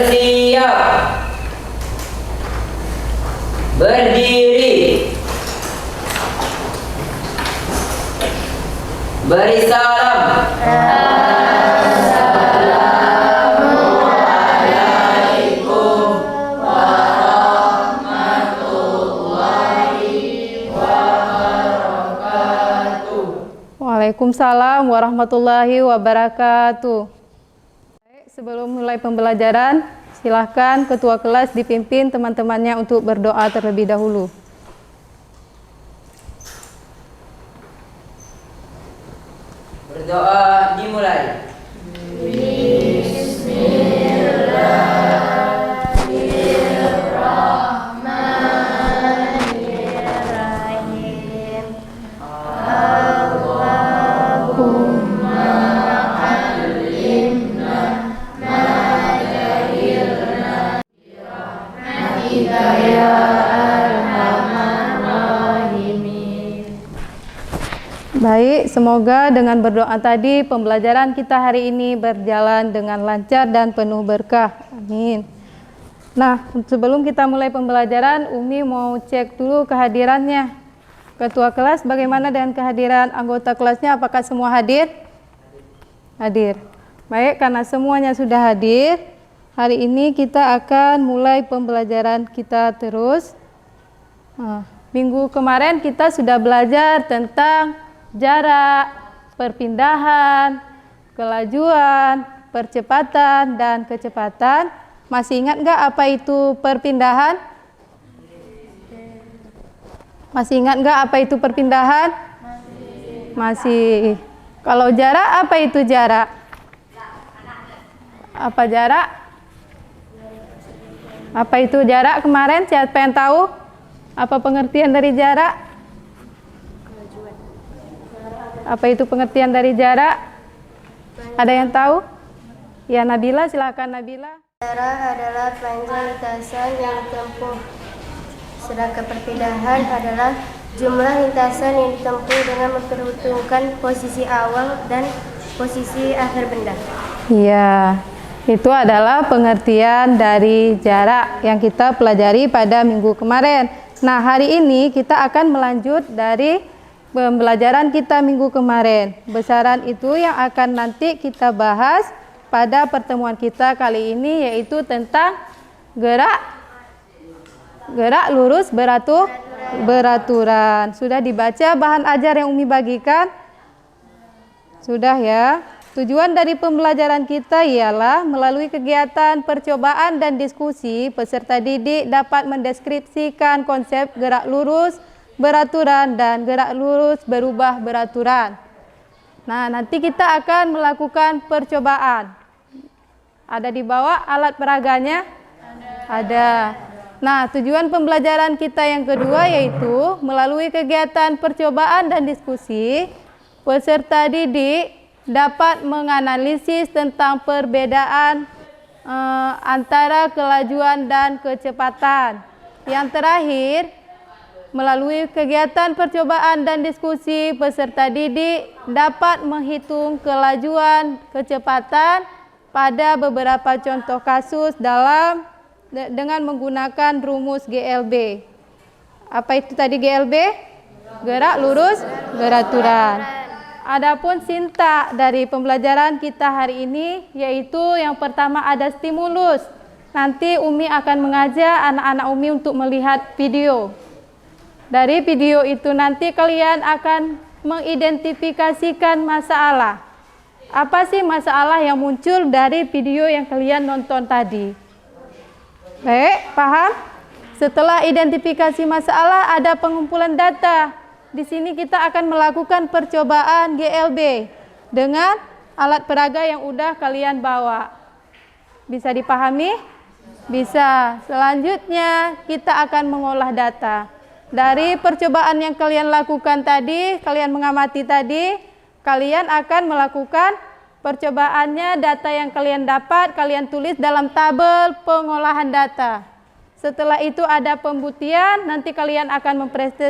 Bersiap. Berdiri. Beri salam. Waalaikumsalam warahmatullahi wabarakatuh. Baik, sebelum mulai pembelajaran, silahkan ketua kelas dipimpin teman-temannya untuk berdoa terlebih dahulu. Berdoa dimulai. Baik, semoga dengan berdoa tadi pembelajaran kita hari ini berjalan dengan lancar dan penuh berkah. Amin. Nah, sebelum kita mulai pembelajaran, Umi mau cek dulu kehadirannya. Ketua kelas, bagaimana dengan kehadiran anggota kelasnya? Apakah semua hadir? Hadir. Baik, karena semuanya sudah hadir, hari ini kita akan mulai pembelajaran kita terus. Minggu kemarin kita sudah belajar tentang jarak, perpindahan, kelajuan, percepatan, dan kecepatan. Masih ingat nggak apa itu perpindahan? Masih ingat nggak apa itu perpindahan? Masih. Kalau jarak, apa itu jarak? Apa jarak? Apa itu jarak kemarin? Siapa yang tahu? Apa pengertian dari jarak? Apa itu pengertian dari jarak? Ada yang tahu? Ya, Nabila, silakan Nabila. Jarak adalah panjang lintasan yang ditempuh. Sedangkan perpindahan adalah jumlah lintasan yang ditempuh dengan memperhitungkan posisi awal dan posisi akhir benda. Iya, itu adalah pengertian dari jarak yang kita pelajari pada minggu kemarin. Nah, hari ini kita akan melanjut dari pembelajaran kita minggu kemarin. Besaran itu yang akan nanti kita bahas pada pertemuan kita kali ini, yaitu tentang gerak lurus beraturan. Sudah dibaca bahan ajar yang Umi bagikan? Sudah ya. Tujuan dari pembelajaran kita ialah melalui kegiatan percobaan dan diskusi, peserta didik dapat mendeskripsikan konsep gerak lurus beraturan dan gerak lurus berubah beraturan. Nah, nanti kita akan melakukan percobaan. Ada di bawah alat peraganya? Ada. Nah, tujuan pembelajaran kita yang kedua yaitu melalui kegiatan percobaan dan diskusi, peserta didik dapat menganalisis tentang perbedaan antara kelajuan dan kecepatan. Yang terakhir, melalui kegiatan percobaan dan diskusi, peserta didik dapat menghitung kelajuan kecepatan pada beberapa contoh kasus dengan menggunakan rumus GLB. Apa itu tadi GLB? Gerak lurus beraturan. Adapun sintak dari pembelajaran kita hari ini yaitu yang pertama ada stimulus. Nanti Umi akan mengajak anak-anak Umi untuk melihat video. Dari video itu nanti kalian akan mengidentifikasikan masalah. Apa sih masalah yang muncul dari video yang kalian nonton tadi? Baik, paham? Setelah identifikasi masalah ada pengumpulan data. Di sini kita akan melakukan percobaan GLB dengan alat peraga yang udah kalian bawa. Bisa dipahami? Bisa. Selanjutnya kita akan mengolah data. Dari percobaan yang kalian lakukan tadi, kalian mengamati tadi, kalian akan melakukan percobaannya, data yang kalian dapat, kalian tulis dalam tabel pengolahan data. Setelah itu ada pembuktian, nanti kalian akan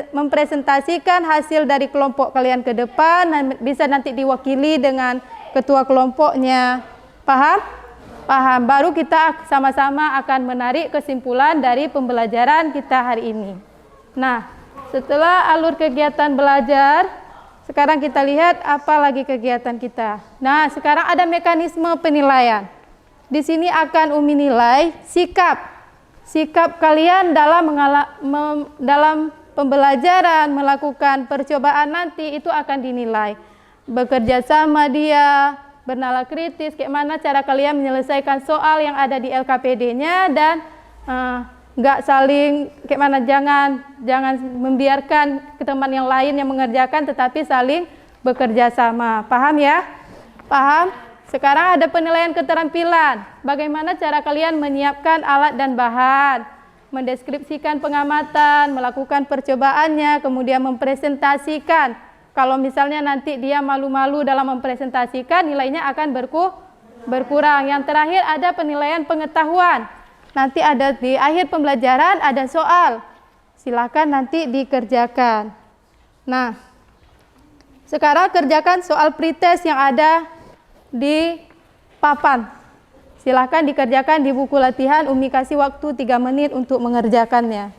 mempresentasikan hasil dari kelompok kalian ke depan, dan bisa nanti diwakili dengan ketua kelompoknya. Paham? Paham. Baru kita sama-sama akan menarik kesimpulan dari pembelajaran kita hari ini. Nah, setelah alur kegiatan belajar, sekarang kita lihat apa lagi kegiatan kita. Nah, sekarang ada mekanisme penilaian. Di sini akan Umi nilai sikap kalian dalam pembelajaran, melakukan percobaan nanti itu akan dinilai. Bekerja sama dia, bernalar kritis, kayak mana cara kalian menyelesaikan soal yang ada di LKPD-nya, dan nggak saling kayak mana, jangan membiarkan ke teman yang lain yang mengerjakan, tetapi saling bekerja sama. Paham ya? Paham? Sekarang ada penilaian keterampilan. Bagaimana cara kalian menyiapkan alat dan bahan, mendeskripsikan pengamatan, melakukan percobaannya, kemudian mempresentasikan. Kalau misalnya nanti dia malu-malu dalam mempresentasikan, nilainya akan berkurang. Yang terakhir ada penilaian pengetahuan. Nanti ada di akhir pembelajaran ada soal. Silakan nanti dikerjakan. Nah, sekarang kerjakan soal pretest yang ada di papan. Silakan dikerjakan di buku latihan. Umi kasih waktu 3 menit untuk mengerjakannya.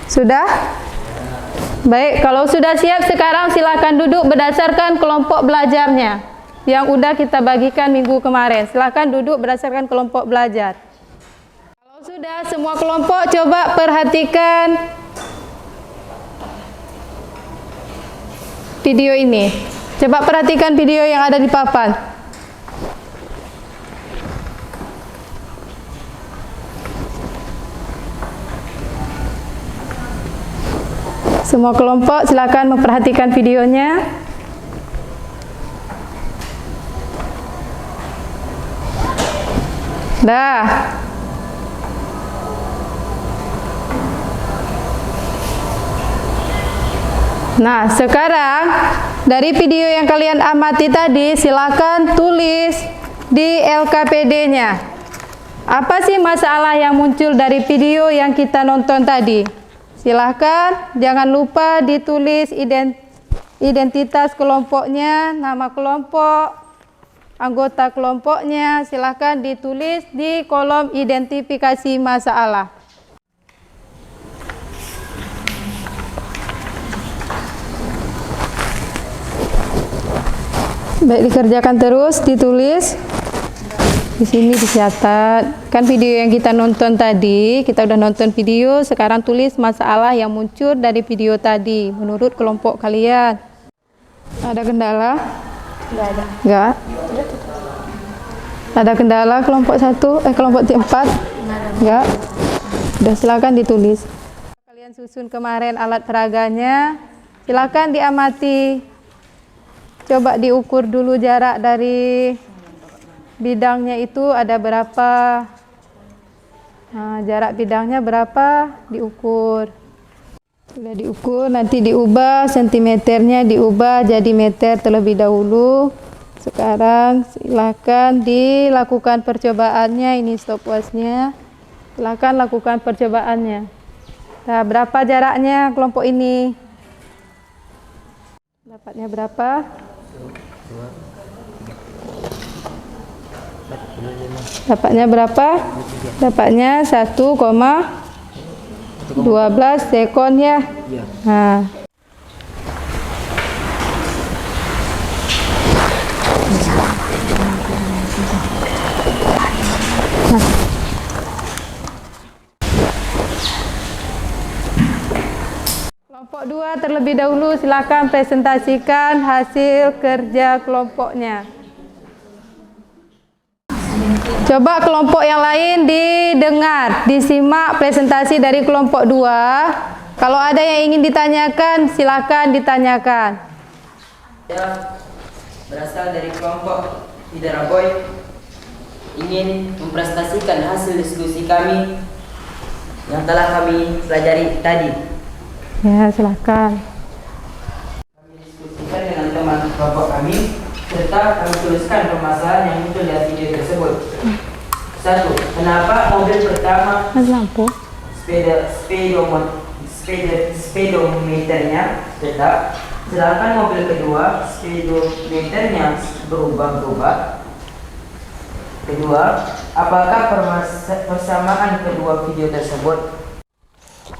Sudah? Baik, kalau sudah siap sekarang silakan duduk berdasarkan kelompok belajarnya yang udah kita bagikan minggu kemarin. Silakan duduk berdasarkan kelompok belajar. Kalau sudah semua kelompok, coba perhatikan video ini. Coba perhatikan video yang ada di papan. Semua kelompok silakan memperhatikan videonya. Dah. Nah, sekarang dari video yang kalian amati tadi, silakan tulis di LKPD-nya. Apa sih masalah yang muncul dari video yang kita nonton tadi? Silahkan, jangan lupa ditulis identitas kelompoknya, nama kelompok, anggota kelompoknya. Silahkan ditulis di kolom identifikasi masalah. Baik, dikerjakan terus, ditulis. Di sini dicatat. Kan video yang kita nonton tadi, kita udah nonton video, sekarang tulis masalah yang muncul dari video tadi menurut kelompok kalian. Ada kendala? Enggak ada. Enggak? Ada kendala kelompok 1, kelompok 4? Enggak. Udah, silakan ditulis. Kalian susun kemarin alat peraganya, silakan diamati. Coba diukur dulu jarak dari bidangnya itu ada berapa. Nah, jarak bidangnya berapa, diukur. Sudah diukur, nanti diubah sentimeternya, diubah jadi meter terlebih dahulu. Sekarang silakan dilakukan percobaannya. Ini stopwatchnya. Silakan lakukan percobaannya. Nah, berapa jaraknya kelompok ini? Dapatnya berapa? Dapatnya berapa? Dapatnya 1,12 sekon ya. Nah. Kelompok 2 terlebih dahulu silakan presentasikan hasil kerja kelompoknya. Coba kelompok yang lain didengar, disimak presentasi dari kelompok 2. Kalau ada yang ingin ditanyakan, silakan ditanyakan. Saya berasal dari kelompok Hidaraboy, ingin mempresentasikan hasil diskusi kami yang telah kami pelajari tadi. Ya, silakan. Kami diskusikan dengan teman kelompok kami, serta kami tuliskan permasalahan yang muncul dari video tersebut. 1. Kenapa mobil pertama speedometernya tetap, Sedangkan mobil kedua, speedometernya berubah-ubah. Kedua, apakah persamaan kedua video tersebut?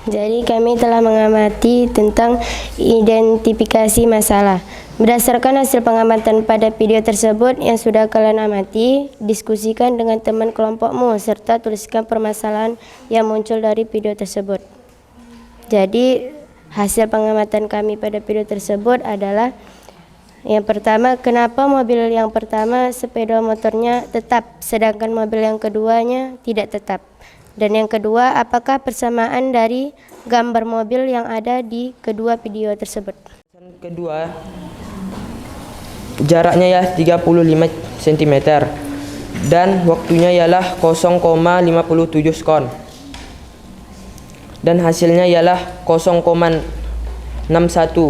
Jadi kami telah mengamati tentang identifikasi masalah. Berdasarkan hasil pengamatan pada video tersebut yang sudah kalian amati, diskusikan dengan teman kelompokmu serta tuliskan permasalahan yang muncul dari video tersebut. Jadi hasil pengamatan kami pada video tersebut adalah yang pertama, kenapa mobil yang pertama sepeda motornya tetap sedangkan mobil yang keduanya tidak tetap. Dan yang kedua, apakah persamaan dari gambar mobil yang ada di kedua video tersebut? Kedua, jaraknya ya 35 cm dan waktunya ialah 0,57 sekon. Dan hasilnya ialah 0,61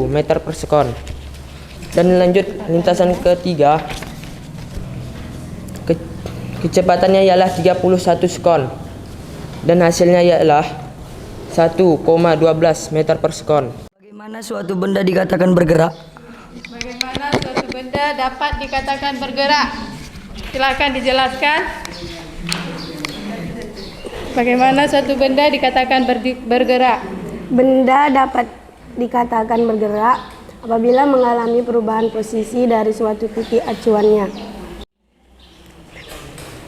meter per sekon. Dan lanjut lintasan ketiga, kecepatannya ialah 31 sekon dan hasilnya ialah 1,12 meter per sekon. Bagaimana suatu benda dikatakan bergerak? Bagaimana suatu benda dapat dikatakan bergerak? Silakan dijelaskan. Bagaimana suatu benda dikatakan bergerak? Benda dapat dikatakan bergerak apabila mengalami perubahan posisi dari suatu titik acuannya.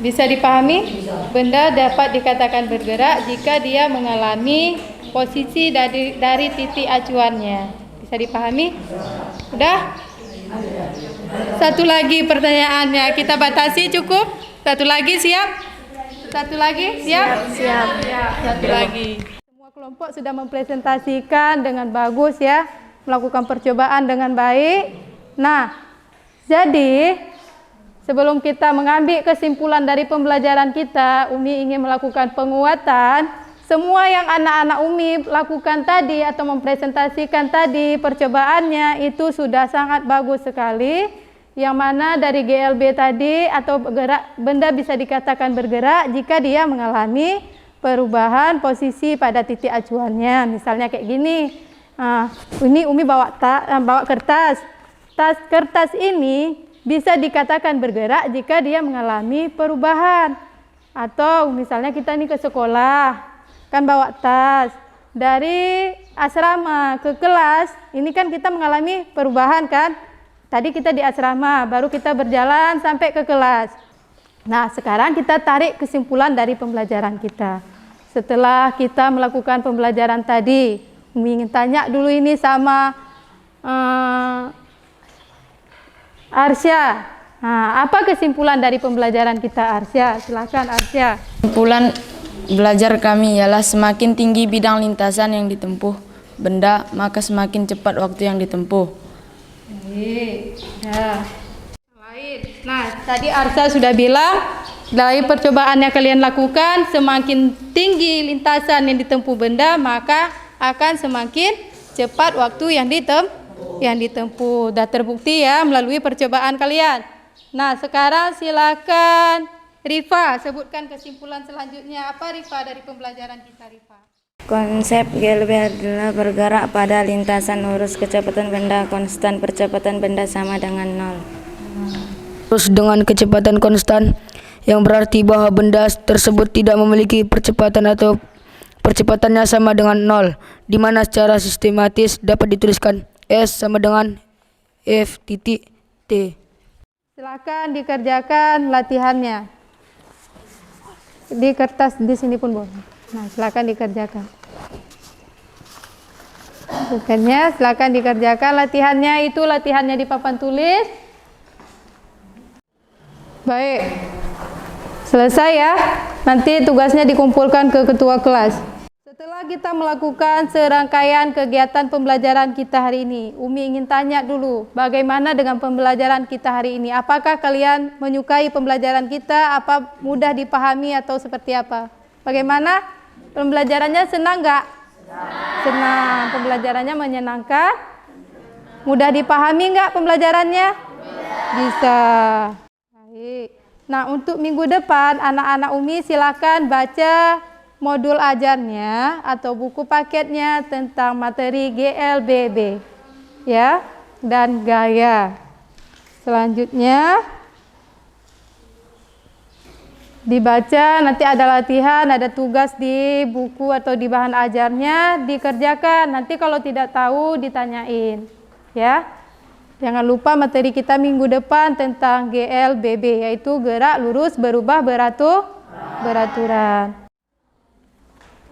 Bisa dipahami? Benda dapat dikatakan bergerak jika dia mengalami posisi dari titik acuannya. Bisa dipahami? Udah? Satu lagi pertanyaannya, kita batasi cukup? Satu lagi siap? Satu lagi siap? Siap. Satu lagi. Semua kelompok sudah mempresentasikan dengan bagus ya, melakukan percobaan dengan baik. Nah, jadi sebelum kita mengambil kesimpulan dari pembelajaran kita, Umi ingin melakukan penguatan. Semua yang anak-anak Umi lakukan tadi atau mempresentasikan tadi percobaannya itu sudah sangat bagus sekali. Yang mana dari GLB tadi atau benda bisa dikatakan bergerak jika dia mengalami perubahan posisi pada titik acuannya. Misalnya kayak gini. Ini Umi bawa kertas. Kertas ini bisa dikatakan bergerak jika dia mengalami perubahan. Atau misalnya kita ini ke sekolah, kan bawa tas. Dari asrama ke kelas, ini kan kita mengalami perubahan kan. Tadi kita di asrama, baru kita berjalan sampai ke kelas. Nah, sekarang kita tarik kesimpulan dari pembelajaran kita. Setelah kita melakukan pembelajaran tadi, ingin tanya dulu ini sama Arsya. Nah, apa kesimpulan dari pembelajaran kita, Arsya? Silakan, Arsya. Kesimpulan belajar kami ialah semakin tinggi bidang lintasan yang ditempuh benda, maka semakin cepat waktu yang ditempuh. Baik, ya. Lain. Nah, tadi Arsya sudah bilang dari percobaan yang kalian lakukan, semakin tinggi lintasan yang ditempuh benda, maka akan semakin cepat waktu yang ditempuh. Sudah terbukti ya melalui percobaan kalian. Nah, sekarang silakan Rifa sebutkan kesimpulan selanjutnya. Apa Rifa dari pembelajaran kita, Rifa? Konsep GLB adalah bergerak pada lintasan lurus, kecepatan benda konstan, percepatan benda sama dengan 0. Terus dengan kecepatan konstan, yang berarti bahwa benda tersebut tidak memiliki percepatan atau percepatannya sama dengan 0, di mana secara sistematis dapat dituliskan S sama dengan F titik T. Silakan dikerjakan latihannya. Di kertas di sini pun boleh. Nah, silakan dikerjakan. Bukannya, silakan dikerjakan latihannya, itu latihannya di papan tulis. Baik. Selesai ya. Nanti tugasnya dikumpulkan ke ketua kelas. Setelah kita melakukan serangkaian kegiatan pembelajaran kita hari ini, Umi ingin tanya dulu, bagaimana dengan pembelajaran kita hari ini? Apakah kalian menyukai pembelajaran kita? Apa mudah dipahami atau seperti apa? Bagaimana? Pembelajarannya senang nggak? Senang. Pembelajarannya menyenangkan? Mudah dipahami nggak pembelajarannya? Bisa. Baik. Nah, untuk minggu depan, anak-anak Umi silakan baca modul ajarnya atau buku paketnya tentang materi GLBB. Ya, dan gaya. Selanjutnya dibaca, nanti ada latihan, ada tugas di buku atau di bahan ajarnya, dikerjakan. Nanti kalau tidak tahu ditanyain, ya. Jangan lupa materi kita minggu depan tentang GLBB, yaitu gerak, lurus, berubah, beraturan.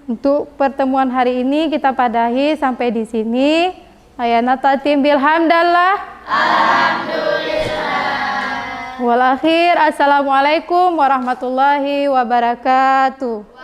Untuk pertemuan hari ini kita padahi sampai di sini. Ayana tatim bilhamdallah. Wal akhir, assalamualaikum warahmatullahi wabarakatuh.